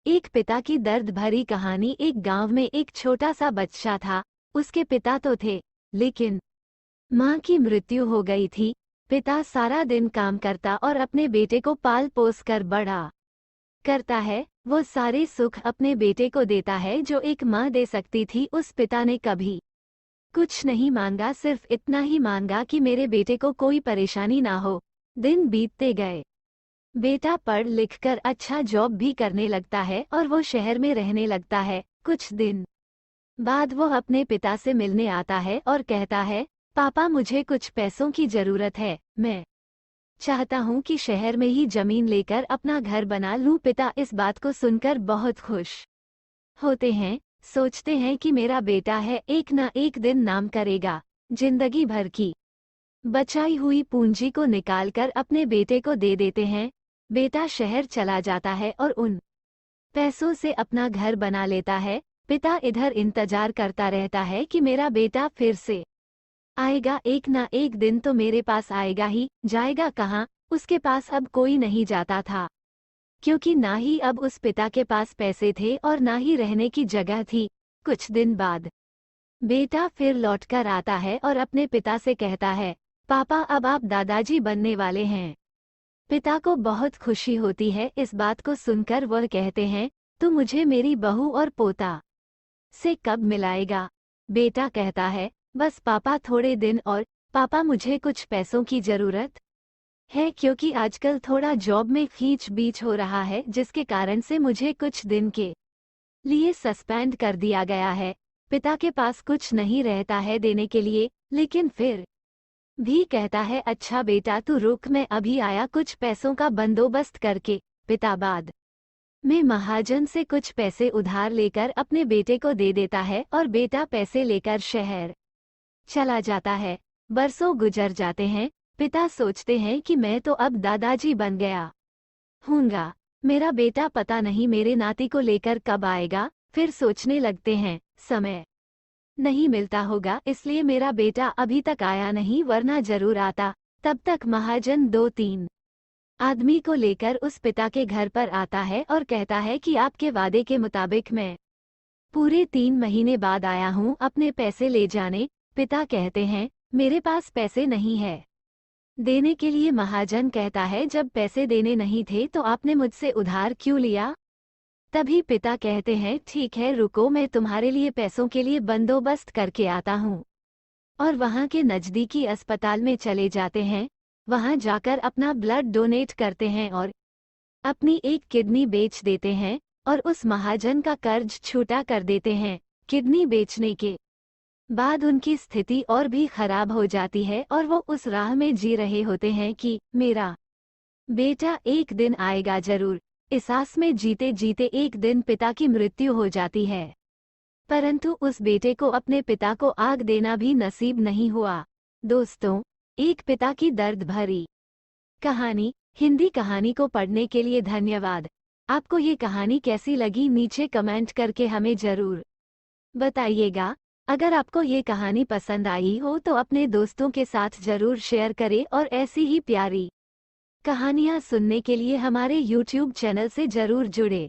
एक पिता की दर्द भरी कहानी। एक गांव में एक छोटा सा बच्चा था। उसके पिता तो थे, लेकिन माँ की मृत्यु हो गई थी। पिता सारा दिन काम करता और अपने बेटे को पाल पोस कर बड़ा करता है। वो सारे सुख अपने बेटे को देता है जो एक माँ दे सकती थी। उस पिता ने कभी कुछ नहीं मांगा, सिर्फ इतना ही मांगा कि मेरे बेटे को कोई परेशानी ना हो। दिन बीतते गए। बेटा पढ़ लिख कर अच्छा जॉब भी करने लगता है और वो शहर में रहने लगता है। कुछ दिन बाद वो अपने पिता से मिलने आता है और कहता है, पापा मुझे कुछ पैसों की जरूरत है। मैं चाहता हूँ कि शहर में ही जमीन लेकर अपना घर बना लूँ। पिता इस बात को सुनकर बहुत खुश होते हैं। सोचते हैं कि मेरा बेटा है, एक ना एक दिन नाम करेगा। जिंदगी भर की बचाई हुई पूंजी को निकालकर अपने बेटे को दे देते हैं। बेटा शहर चला जाता है और उन पैसों से अपना घर बना लेता है। पिता इधर इंतजार करता रहता है कि मेरा बेटा फिर से आएगा, एक ना एक दिन तो मेरे पास आएगा ही। जाएगा कहाँ? उसके पास अब कोई नहीं जाता था, क्योंकि ना ही अब उस पिता के पास पैसे थे और ना ही रहने की जगह थी। कुछ दिन बाद बेटा फिर लौटकर आता है और अपने पिता से कहता है, पापा अब आप दादाजी बनने वाले हैं। पिता को बहुत खुशी होती है। इस बात को सुनकर वह कहते हैं, तू मुझे मेरी बहू और पोता से कब मिलाएगा? बेटा कहता है, बस पापा थोड़े दिन और। पापा मुझे कुछ पैसों की जरूरत है, क्योंकि आजकल थोड़ा जॉब में खींच बीच हो रहा है, जिसके कारण से मुझे कुछ दिन के लिए सस्पेंड कर दिया गया है। पिता के पास कुछ नहीं रहता है देने के लिए, लेकिन फिर भी कहता है, अच्छा बेटा तू रुक, मैं अभी आया कुछ पैसों का बंदोबस्त करके। पिता बाद में महाजन से कुछ पैसे उधार लेकर अपने बेटे को दे देता है और बेटा पैसे लेकर शहर चला जाता है। बरसों गुजर जाते हैं। पिता सोचते हैं कि मैं तो अब दादाजी बन गया हूँगा, मेरा बेटा पता नहीं मेरे नाती को लेकर कब आएगा। फिर सोचने लगते हैं, समय नहीं मिलता होगा, इसलिए मेरा बेटा अभी तक आया नहीं, वरना जरूर आता। तब तक महाजन 2-3 आदमी को लेकर उस पिता के घर पर आता है और कहता है कि आपके वादे के मुताबिक मैं पूरे 3 महीने बाद आया हूँ अपने पैसे ले जाने। पिता कहते हैं, मेरे पास पैसे नहीं है देने के लिए। महाजन कहता है, जब पैसे देने नहीं थे तो आपने मुझसे उधार क्यों लिया? तभी पिता कहते हैं, ठीक है रुको, मैं तुम्हारे लिए पैसों के लिए बंदोबस्त करके आता हूँ। और वहाँ के नज़दीकी अस्पताल में चले जाते हैं। वहाँ जाकर अपना ब्लड डोनेट करते हैं और अपनी एक किडनी बेच देते हैं और उस महाजन का कर्ज छूटा कर देते हैं। किडनी बेचने के बाद उनकी स्थिति और भी खराब हो जाती है और वो उस राह में जी रहे होते हैं कि मेरा बेटा एक दिन आएगा जरूर। इस आस में जीते जीते एक दिन पिता की मृत्यु हो जाती है, परंतु उस बेटे को अपने पिता को आग देना भी नसीब नहीं हुआ। दोस्तों, एक पिता की दर्द भरी कहानी। हिंदी कहानी को पढ़ने के लिए धन्यवाद। आपको ये कहानी कैसी लगी नीचे कमेंट करके हमें जरूर बताइएगा। अगर आपको ये कहानी पसंद आई हो तो अपने दोस्तों के साथ जरूर शेयर करें और ऐसी ही प्यारी कहानियाँ सुनने के लिए हमारे YouTube चैनल से जरूर जुड़े।